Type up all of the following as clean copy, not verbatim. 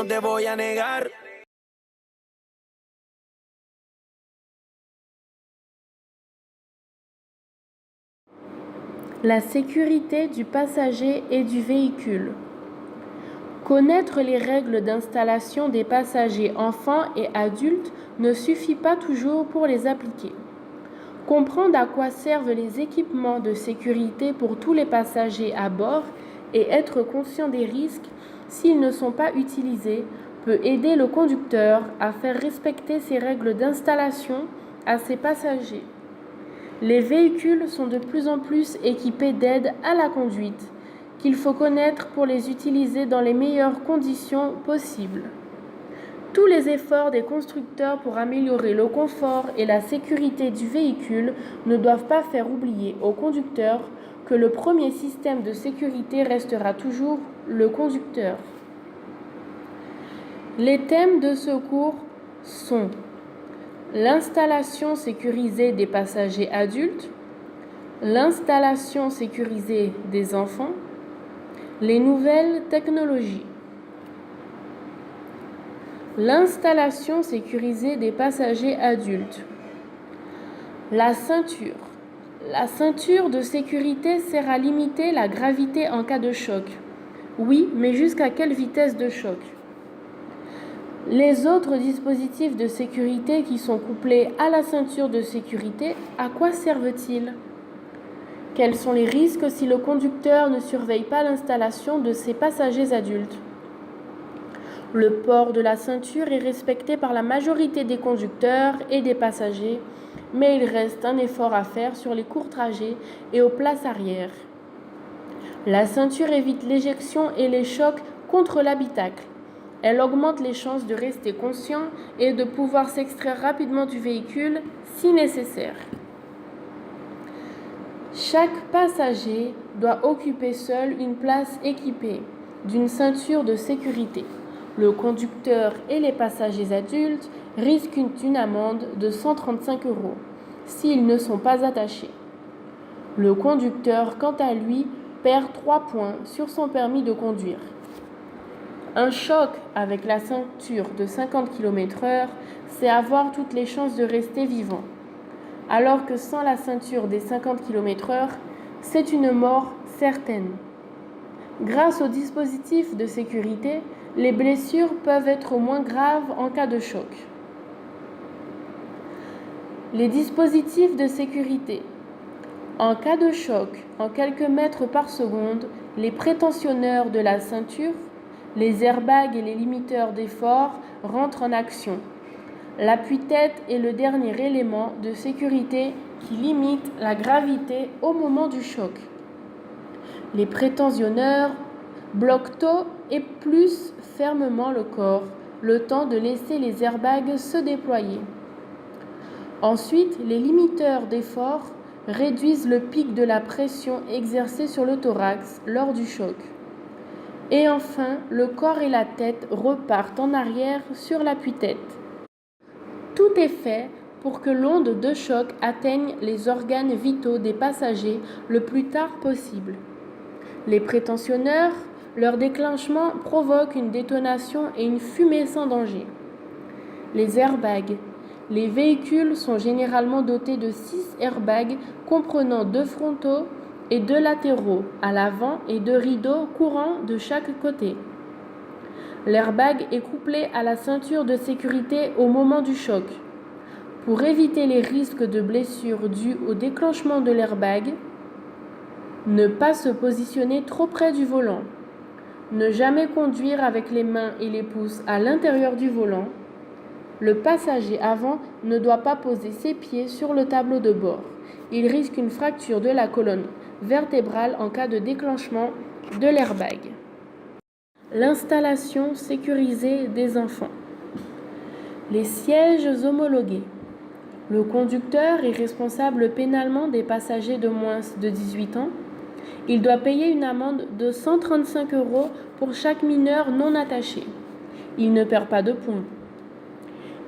te voy a negar. La sécurité du passager et du véhicule. Connaître les règles d'installation des passagers enfants et adultes ne suffit pas toujours pour les appliquer. Comprendre à quoi servent les équipements de sécurité pour tous les passagers à bord et être conscient des risques s'ils ne sont pas utilisés peut aider le conducteur à faire respecter ces règles d'installation à ses passagers. Les véhicules sont de plus en plus équipés d'aides à la conduite qu'il faut connaître pour les utiliser dans les meilleures conditions possibles. Tous les efforts des constructeurs pour améliorer le confort et la sécurité du véhicule ne doivent pas faire oublier au conducteur que le premier système de sécurité restera toujours le conducteur. Les thèmes de ce cours sont l'installation sécurisée des passagers adultes, l'installation sécurisée des enfants, les nouvelles technologies. L'installation sécurisée des passagers adultes. La ceinture. La ceinture de sécurité sert à limiter la gravité en cas de choc. Oui, mais jusqu'à quelle vitesse de choc ? Les autres dispositifs de sécurité qui sont couplés à la ceinture de sécurité, à quoi servent-ils ? Quels sont les risques si le conducteur ne surveille pas l'installation de ses passagers adultes ? Le port de la ceinture est respecté par la majorité des conducteurs et des passagers, mais il reste un effort à faire sur les courts trajets et aux places arrière. La ceinture évite l'éjection et les chocs contre l'habitacle. Elle augmente les chances de rester conscient et de pouvoir s'extraire rapidement du véhicule si nécessaire. Chaque passager doit occuper seul une place équipée d'une ceinture de sécurité. Le conducteur et les passagers adultes risquent une amende de 135 € s'ils ne sont pas attachés. Le conducteur, quant à lui, perd 3 points sur son permis de conduire. Un choc avec la ceinture de 50 km/h, c'est avoir toutes les chances de rester vivant. Alors que sans la ceinture des 50 km/h, c'est une mort certaine. Grâce au dispositif de sécurité, les blessures peuvent être moins graves en cas de choc. Les dispositifs de sécurité. En cas de choc, en quelques mètres par seconde, les prétentionneurs de la ceinture, les airbags et les limiteurs d'effort rentrent en action. L'appui-tête est le dernier élément de sécurité qui limite la gravité au moment du choc. Les prétentionneurs bloquent tôt et plus fermement le corps, le temps de laisser les airbags se déployer. Ensuite, les limiteurs d'effort réduisent le pic de la pression exercée sur le thorax lors du choc. Et enfin, le corps et la tête repartent en arrière sur l'appui-tête. Tout est fait pour que l'onde de choc atteigne les organes vitaux des passagers le plus tard possible. Les prétentionneurs, leur déclenchement provoque une détonation et une fumée sans danger. Les airbags. Les véhicules sont généralement dotés de 6 airbags comprenant 2 frontaux et 2 latéraux à l'avant et 2 rideaux courants de chaque côté. L'airbag est couplé à la ceinture de sécurité au moment du choc. Pour éviter les risques de blessures dues au déclenchement de l'airbag, ne pas se positionner trop près du volant. Ne jamais conduire avec les mains et les pouces à l'intérieur du volant. Le passager avant ne doit pas poser ses pieds sur le tableau de bord. Il risque une fracture de la colonne vertébrale en cas de déclenchement de l'airbag. L'installation sécurisée des enfants. Les sièges homologués. Le conducteur est responsable pénalement des passagers de moins de 18 ans. Il doit payer une amende de 135 € pour chaque mineur non attaché. Il ne perd pas de points.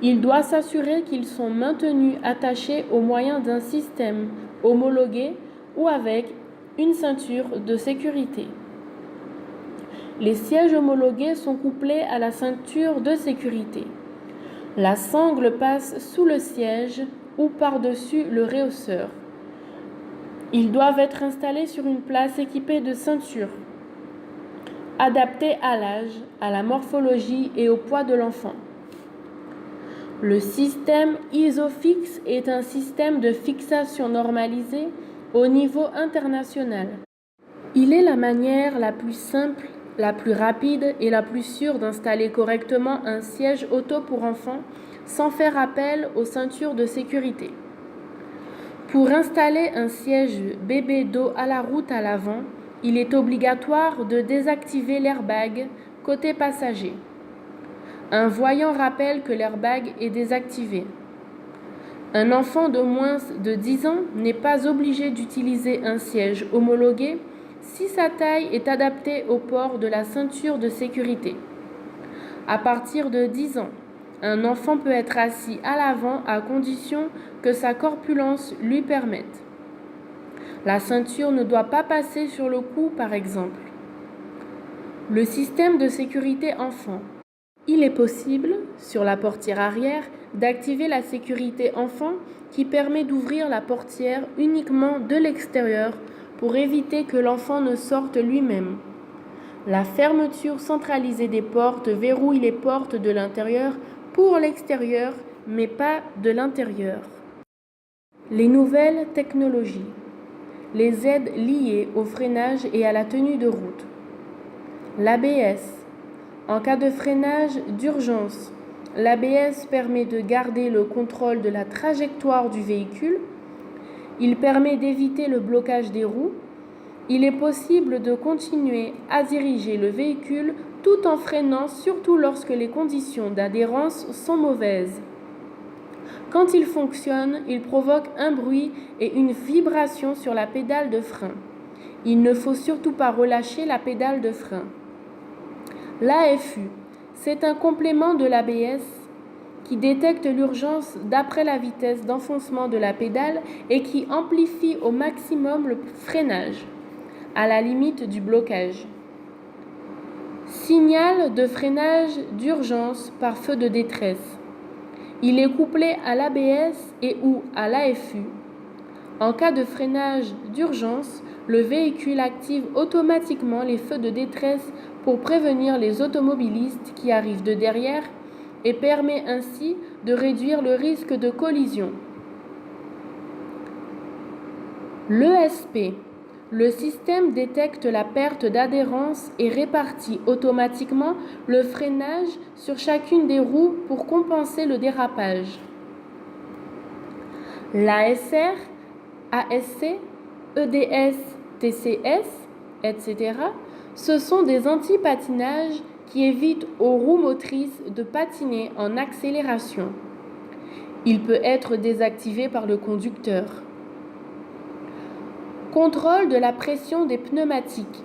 Il doit s'assurer qu'ils sont maintenus attachés au moyen d'un système homologué ou avec une ceinture de sécurité. Les sièges homologués sont couplés à la ceinture de sécurité. La sangle passe sous le siège ou par-dessus le rehausseur. Ils doivent être installés sur une place équipée de ceintures, adaptée à l'âge, à la morphologie et au poids de l'enfant. Le système ISOFIX est un système de fixation normalisé au niveau international. Il est la manière la plus simple, la plus rapide et la plus sûre d'installer correctement un siège auto pour enfants sans faire appel aux ceintures de sécurité. Pour installer un siège bébé dos à la route à l'avant, il est obligatoire de désactiver l'airbag côté passager. Un voyant rappelle que l'airbag est désactivé. Un enfant de moins de 10 ans n'est pas obligé d'utiliser un siège homologué si sa taille est adaptée au port de la ceinture de sécurité. À partir de 10 ans, un enfant peut être assis à l'avant à condition que sa corpulence lui permette. La ceinture ne doit pas passer sur le cou, par exemple. Le système de sécurité enfant. Il est possible, sur la portière arrière, d'activer la sécurité enfant qui permet d'ouvrir la portière uniquement de l'extérieur pour éviter que l'enfant ne sorte lui-même. La fermeture centralisée des portes verrouille les portes de l'intérieur pour l'extérieur, mais pas de l'intérieur. Les nouvelles technologies. Les aides liées au freinage et à la tenue de route. L'ABS. En cas de freinage d'urgence, l'ABS permet de garder le contrôle de la trajectoire du véhicule. Il permet d'éviter le blocage des roues. Il est possible de continuer à diriger le véhicule tout en freinant, surtout lorsque les conditions d'adhérence sont mauvaises. Quand il fonctionne, il provoque un bruit et une vibration sur la pédale de frein. Il ne faut surtout pas relâcher la pédale de frein. L'AFU, c'est un complément de l'ABS qui détecte l'urgence d'après la vitesse d'enfoncement de la pédale et qui amplifie au maximum le freinage, à la limite du blocage. Signal de freinage d'urgence par feu de détresse. Il est couplé à l'ABS et ou à l'AFU. En cas de freinage d'urgence, le véhicule active automatiquement les feux de détresse pour prévenir les automobilistes qui arrivent de derrière et permet ainsi de réduire le risque de collision. L'ESP. Le système détecte la perte d'adhérence et répartit automatiquement le freinage sur chacune des roues pour compenser le dérapage. L'ASR, ASC, EDS, TCS, etc. Ce sont des anti-patinages qui évitent aux roues motrices de patiner en accélération. Il peut être désactivé par le conducteur. Contrôle de la pression des pneumatiques.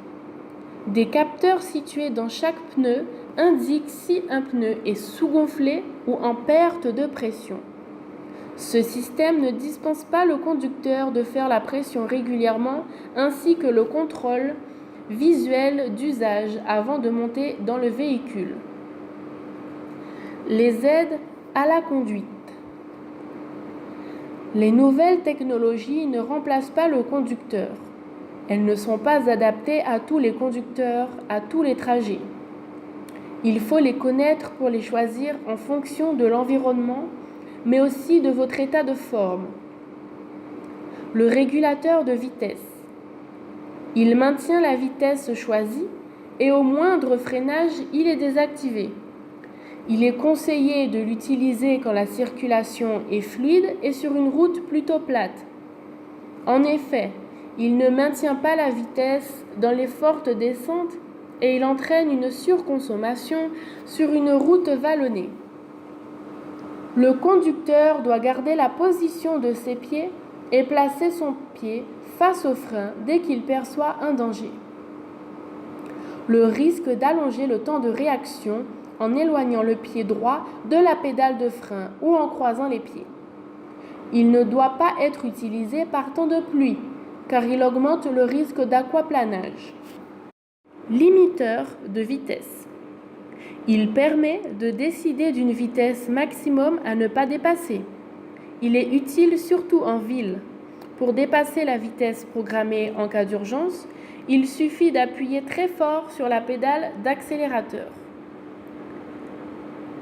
Des capteurs situés dans chaque pneu indiquent si un pneu est sous-gonflé ou en perte de pression. Ce système ne dispense pas le conducteur de faire la pression régulièrement ainsi que le contrôle visuel d'usage avant de monter dans le véhicule. Les aides à la conduite. Les nouvelles technologies ne remplacent pas le conducteur. Elles ne sont pas adaptées à tous les conducteurs, à tous les trajets. Il faut les connaître pour les choisir en fonction de l'environnement, mais aussi de votre état de forme. Le régulateur de vitesse. Il maintient la vitesse choisie et au moindre freinage, il est désactivé. Il est conseillé de l'utiliser quand la circulation est fluide et sur une route plutôt plate. En effet, il ne maintient pas la vitesse dans les fortes descentes et il entraîne une surconsommation sur une route vallonnée. Le conducteur doit garder la position de ses pieds et placer son pied face au frein dès qu'il perçoit un danger. Le risque d'allonger le temps de réaction en éloignant le pied droit de la pédale de frein ou en croisant les pieds. Il ne doit pas être utilisé par temps de pluie, car il augmente le risque d'aquaplanage. Limiteur de vitesse. Il permet de décider d'une vitesse maximum à ne pas dépasser. Il est utile surtout en ville. Pour dépasser la vitesse programmée en cas d'urgence, il suffit d'appuyer très fort sur la pédale d'accélérateur.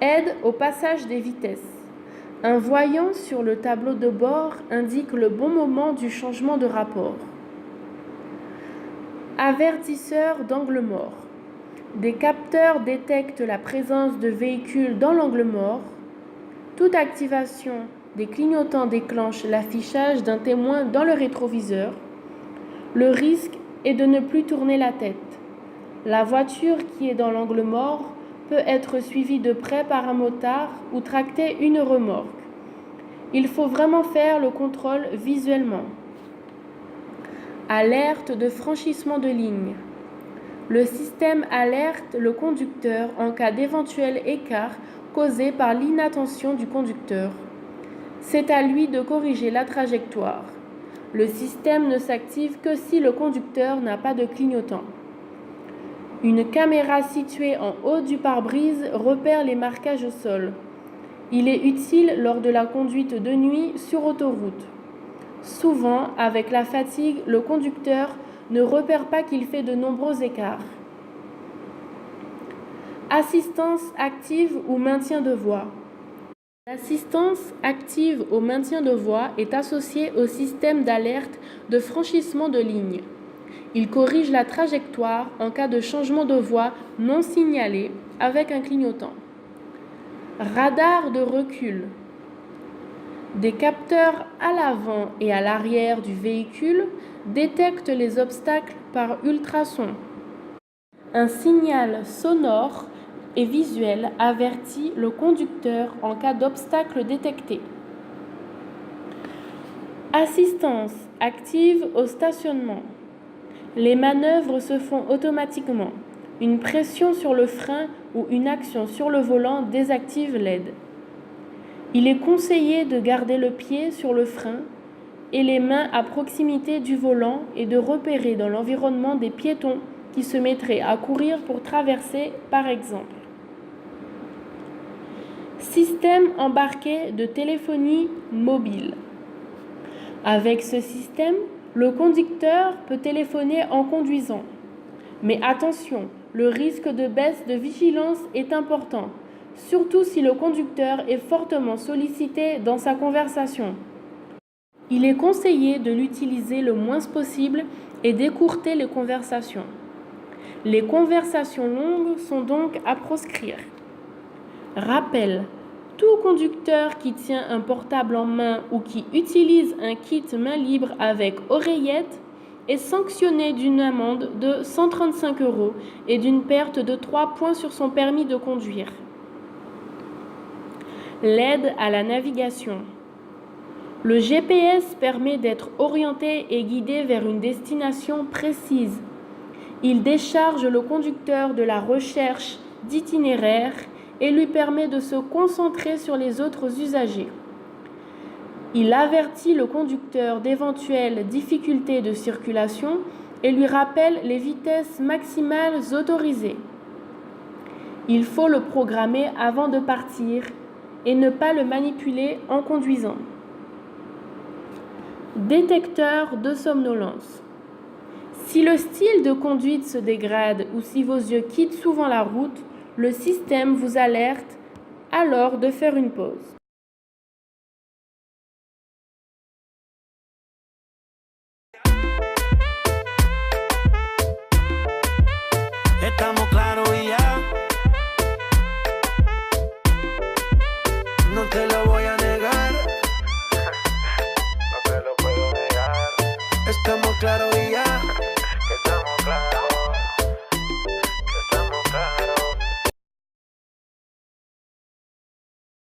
Aide au passage des vitesses. Un voyant sur le tableau de bord indique le bon moment du changement de rapport. Avertisseur d'angle mort. Des capteurs détectent la présence de véhicules dans l'angle mort. Toute activation des clignotants déclenche l'affichage d'un témoin dans le rétroviseur. Le risque est de ne plus tourner la tête. La voiture qui est dans l'angle mort peut être suivie de près par un motard ou tracter une remorque. Il faut vraiment faire le contrôle visuellement. Alerte de franchissement de ligne. Le système alerte le conducteur en cas d'éventuel écart causé par l'inattention du conducteur. C'est à lui de corriger la trajectoire. Le système ne s'active que si le conducteur n'a pas de clignotant. Une caméra située en haut du pare-brise repère les marquages au sol. Il est utile lors de la conduite de nuit sur autoroute. Souvent, avec la fatigue, le conducteur ne repère pas qu'il fait de nombreux écarts. Assistance active ou maintien de voie. L'assistance active au maintien de voie est associée au système d'alerte de franchissement de ligne. Il corrige la trajectoire en cas de changement de voie non signalé avec un clignotant. Radar de recul. Des capteurs à l'avant et à l'arrière du véhicule détectent les obstacles par ultrasons. Un signal sonore et visuel avertit le conducteur en cas d'obstacle détecté. Assistance active au stationnement. Les manœuvres se font automatiquement. Une pression sur le frein ou une action sur le volant désactive l'aide. Il est conseillé de garder le pied sur le frein et les mains à proximité du volant et de repérer dans l'environnement des piétons qui se mettraient à courir pour traverser, par exemple. Système embarqué de téléphonie mobile. Avec ce système, le conducteur peut téléphoner en conduisant. Mais attention, le risque de baisse de vigilance est important, surtout si le conducteur est fortement sollicité dans sa conversation. Il est conseillé de l'utiliser le moins possible et d'écourter les conversations. Les conversations longues sont donc à proscrire. Rappel, tout conducteur qui tient un portable en main ou qui utilise un kit main libre avec oreillette est sanctionné d'une amende de 135 € et d'une perte de 3 points sur son permis de conduire. L'aide à la navigation. Le GPS permet d'être orienté et guidé vers une destination précise. Il décharge le conducteur de la recherche d'itinéraire et lui permet de se concentrer sur les autres usagers. Il avertit le conducteur d'éventuelles difficultés de circulation et lui rappelle les vitesses maximales autorisées. Il faut le programmer avant de partir et ne pas le manipuler en conduisant. Détecteur de somnolence. Si le style de conduite se dégrade ou si vos yeux quittent souvent la route, le système vous alerte alors de faire une pause.